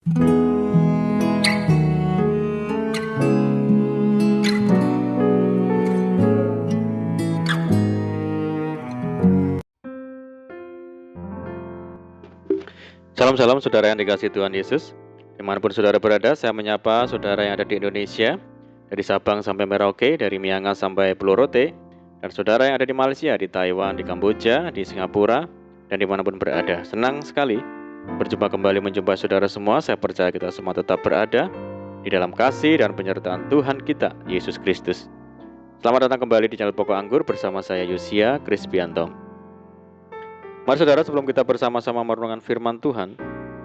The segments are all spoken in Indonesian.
Salam-salam saudara yang dikasihi Tuhan Yesus. Dimanapun saudara berada, saya menyapa saudara yang ada di Indonesia, dari Sabang sampai Merauke, dari Miangas sampai Pulau Rote, dan saudara yang ada di Malaysia, di Taiwan, di Kamboja, di Singapura, dan dimanapun berada. Senang sekali berjumpa kembali menjumpai saudara semua. Saya percaya kita semua tetap berada di dalam kasih dan penyertaan Tuhan kita, Yesus Kristus. Selamat datang kembali di channel Pokok Anggur bersama saya Yosia Krispianto. Mari saudara, sebelum kita bersama-sama merenungkan firman Tuhan,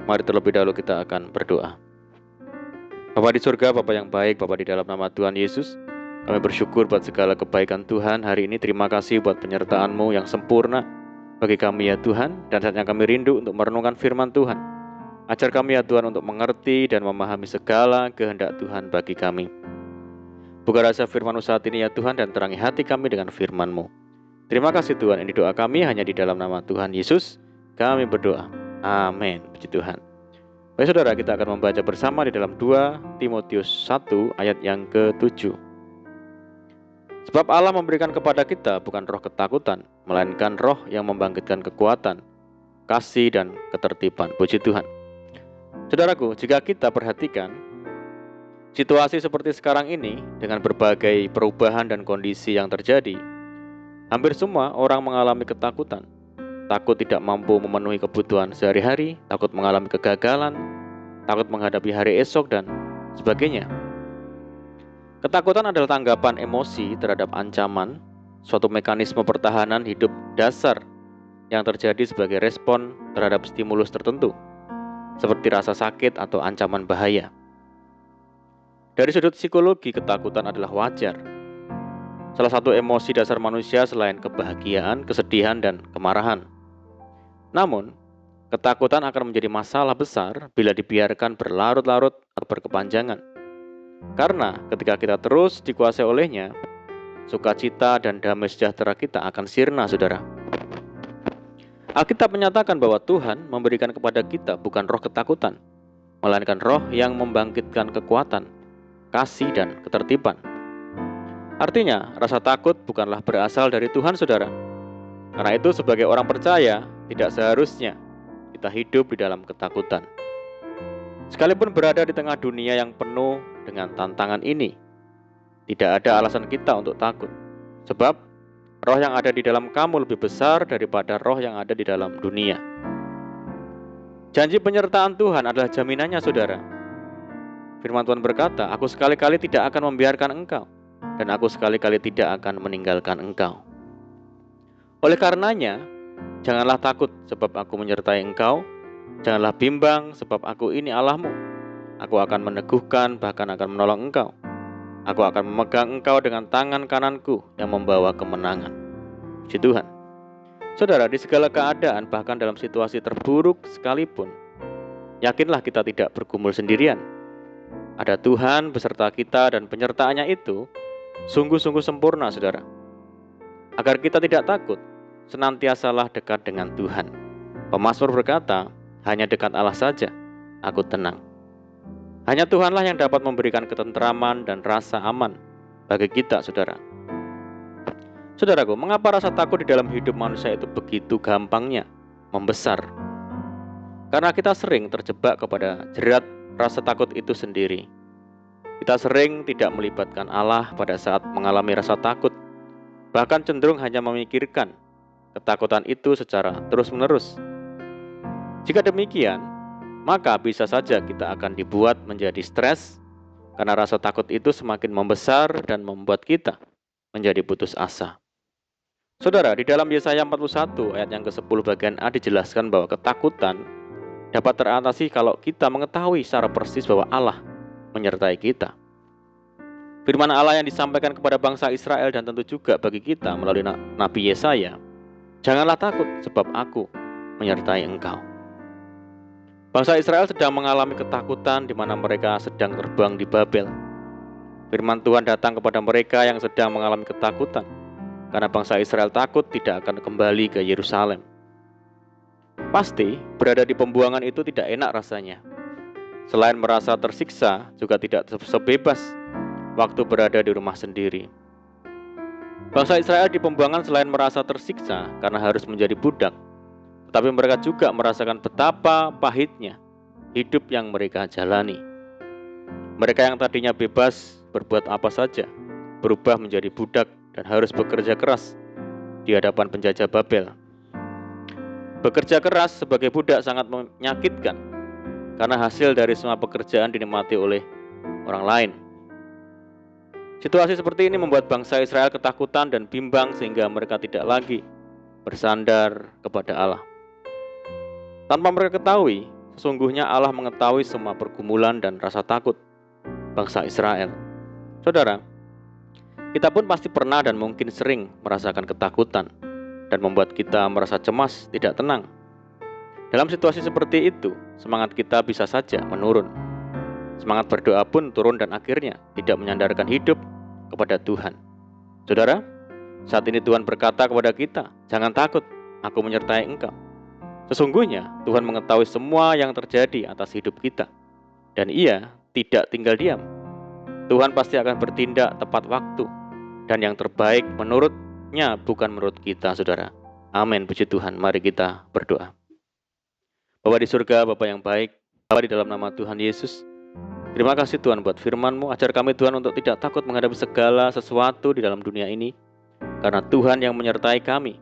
mari terlebih dahulu kita akan berdoa. Bapa di surga, Bapa yang baik, Bapa di dalam nama Tuhan Yesus, kami bersyukur buat segala kebaikan Tuhan hari ini. Terima kasih buat penyertaan-Mu yang sempurna bagi kami ya Tuhan, dan saatnya kami rindu untuk merenungkan firman Tuhan. Ajar kami ya Tuhan untuk mengerti dan memahami segala kehendak Tuhan bagi kami. Buka rasa firman-Mu saat ini ya Tuhan, dan terangi hati kami dengan firman-Mu. Terima kasih Tuhan, ini doa kami hanya di dalam nama Tuhan Yesus kami berdoa. Amin. Puji Tuhan. Baik saudara, kita akan membaca bersama di dalam 2 Timotius 1 ayat yang ke-7. Sebab Allah memberikan kepada kita bukan roh ketakutan, melainkan roh yang membangkitkan kekuatan, kasih dan ketertiban. Puji Tuhan. Saudaraku, jika kita perhatikan situasi seperti sekarang ini dengan berbagai perubahan dan kondisi yang terjadi, hampir semua orang mengalami ketakutan. Takut tidak mampu memenuhi kebutuhan sehari-hari, takut mengalami kegagalan, takut menghadapi hari esok, dan sebagainya. Ketakutan adalah tanggapan emosi terhadap ancaman, suatu mekanisme pertahanan hidup dasar yang terjadi sebagai respon terhadap stimulus tertentu, seperti rasa sakit atau ancaman bahaya. Dari sudut psikologi, ketakutan adalah wajar. Salah satu emosi dasar manusia selain kebahagiaan, kesedihan, dan kemarahan. Namun, ketakutan akan menjadi masalah besar bila dibiarkan berlarut-larut atau berkepanjangan. Karena ketika kita terus dikuasai olehnya, sukacita dan damai sejahtera kita akan sirna, saudara. Alkitab menyatakan bahwa Tuhan memberikan kepada kita bukan roh ketakutan, melainkan roh yang membangkitkan kekuatan, kasih, dan ketertiban. Artinya, rasa takut bukanlah berasal dari Tuhan, saudara. Karena itu, sebagai orang percaya, tidak seharusnya kita hidup di dalam ketakutan. Sekalipun berada di tengah dunia yang penuh dengan tantangan ini, tidak ada alasan kita untuk takut. Sebab, roh yang ada di dalam kamu lebih besar daripada roh yang ada di dalam dunia. Janji penyertaan Tuhan adalah jaminannya, saudara. Firman Tuhan berkata, "Aku sekali-kali tidak akan membiarkan engkau, dan aku sekali-kali tidak akan meninggalkan engkau." Oleh karenanya, janganlah takut sebab aku menyertai engkau. Janganlah bimbang sebab aku ini Allahmu. Aku akan meneguhkan, bahkan akan menolong engkau. Aku akan memegang engkau dengan tangan kananku yang membawa kemenangan. Puji Tuhan. Saudara, di segala keadaan, bahkan dalam situasi terburuk sekalipun, yakinlah kita tidak bergumul sendirian. Ada Tuhan beserta kita, dan penyertaannya itu sungguh-sungguh sempurna, saudara. Agar kita tidak takut, senantiasalah dekat dengan Tuhan. Pemazmur berkata, "Hanya dekat Allah saja, aku tenang." Hanya Tuhanlah yang dapat memberikan ketentraman dan rasa aman bagi kita, saudara. Saudaraku, mengapa rasa takut di dalam hidup manusia itu begitu gampangnya membesar? Karena kita sering terjebak kepada jerat rasa takut itu sendiri. Kita sering tidak melibatkan Allah pada saat mengalami rasa takut, bahkan cenderung hanya memikirkan ketakutan itu secara terus-menerus. Jika demikian, maka bisa saja kita akan dibuat menjadi stres karena rasa takut itu semakin membesar dan membuat kita menjadi putus asa. Saudara, di dalam Yesaya 41 ayat yang ke-10 bagian A dijelaskan bahwa ketakutan dapat teratasi kalau kita mengetahui secara persis bahwa Allah menyertai kita. Firman Allah yang disampaikan kepada bangsa Israel dan tentu juga bagi kita melalui Nabi Yesaya, "Janganlah takut sebab aku menyertai engkau." Bangsa Israel sedang mengalami ketakutan di mana mereka sedang terbang di Babel. Firman Tuhan datang kepada mereka yang sedang mengalami ketakutan, karena bangsa Israel takut tidak akan kembali ke Yerusalem. Pasti berada di pembuangan itu tidak enak rasanya. selain merasa tersiksa, juga tidak sebebas waktu berada di rumah sendiri. Bangsa Israel di pembuangan selain merasa tersiksa karena harus menjadi budak, tetapi mereka juga merasakan betapa pahitnya hidup yang mereka jalani. Mereka yang tadinya bebas berbuat apa saja, berubah menjadi budak dan harus bekerja keras di hadapan penjajah Babel. Bekerja keras sebagai budak sangat menyakitkan, karena hasil dari semua pekerjaan dinikmati oleh orang lain. Situasi seperti ini membuat bangsa Israel ketakutan dan bimbang sehingga mereka tidak lagi bersandar kepada Allah. Tanpa mereka ketahui, sesungguhnya Allah mengetahui semua pergumulan dan rasa takut bangsa Israel. Saudara, kita pun pasti pernah dan mungkin sering merasakan ketakutan dan membuat kita merasa cemas, tidak tenang. Dalam situasi seperti itu, semangat kita bisa saja menurun. Semangat berdoa pun turun dan akhirnya tidak menyandarkan hidup kepada Tuhan. Saudara, saat ini Tuhan berkata kepada kita, "Jangan takut, aku menyertai engkau." Sesungguhnya Tuhan mengetahui semua yang terjadi atas hidup kita, dan Ia tidak tinggal diam. Tuhan pasti akan bertindak tepat waktu, dan yang terbaik menurutnya, bukan menurut kita, saudara. Amin, puji Tuhan. Mari kita berdoa. Bapa di surga, Bapa yang baik, Bapa di dalam nama Tuhan Yesus, terima kasih Tuhan buat firman-Mu. Ajar kami Tuhan untuk tidak takut menghadapi segala sesuatu di dalam dunia ini, karena Tuhan yang menyertai kami.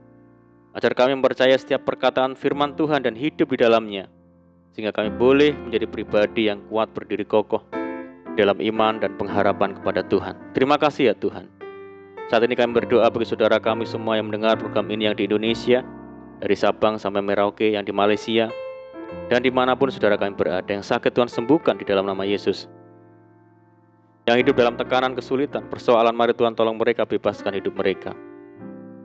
Ajar kami mempercaya setiap perkataan firman Tuhan dan hidup di dalamnya, sehingga kami boleh menjadi pribadi yang kuat berdiri kokoh dalam iman dan pengharapan kepada Tuhan. Terima kasih ya Tuhan. Saat ini kami berdoa bagi saudara kami semua yang mendengar program ini, yang di Indonesia, dari Sabang sampai Merauke, yang di Malaysia, dan dimanapun saudara kami berada. Yang sakit Tuhan sembuhkan di dalam nama Yesus. Yang hidup dalam tekanan, kesulitan, persoalan, mari Tuhan tolong mereka, bebaskan hidup mereka.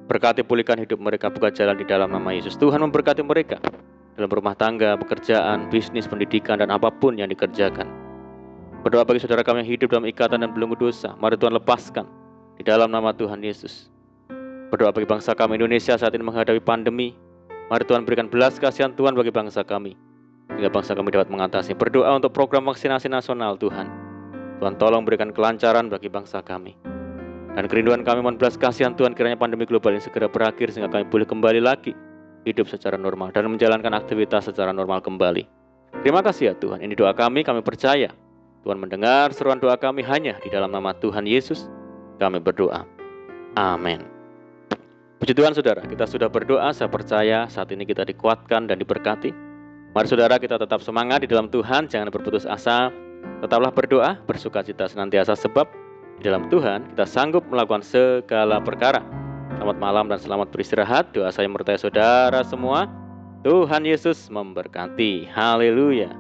Berkati, pulihkan hidup mereka, buka jalan di dalam nama Yesus. Tuhan memberkati mereka dalam rumah tangga, pekerjaan, bisnis, pendidikan, dan apapun yang dikerjakan. Berdoa bagi saudara kami yang hidup dalam ikatan dan belenggu dosa, mari Tuhan lepaskan di dalam nama Tuhan Yesus. Berdoa bagi bangsa kami Indonesia saat ini menghadapi pandemi, mari Tuhan berikan belas kasihan Tuhan bagi bangsa kami, sehingga bangsa kami dapat mengatasi. Berdoa untuk program vaksinasi nasional Tuhan. Tuhan tolong berikan kelancaran bagi bangsa kami. Dan kerinduan kami mohon belas kasihan Tuhan, kiranya pandemi global ini segera berakhir, sehingga kami boleh kembali lagi hidup secara normal dan menjalankan aktivitas secara normal kembali. Terima kasih ya Tuhan. Ini doa kami percaya Tuhan mendengar seruan doa kami. Hanya di dalam nama Tuhan Yesus kami berdoa. Amin. Puji Tuhan saudara, kita sudah berdoa. Saya percaya saat ini kita dikuatkan dan diberkati. Mari saudara, kita tetap semangat di dalam Tuhan, jangan berputus asa. Tetaplah berdoa, bersukacita senantiasa, sebab di dalam Tuhan kita sanggup melakukan segala perkara. Selamat malam dan selamat beristirahat. Doa saya menyertai saudara semua. Tuhan Yesus memberkati. Haleluya.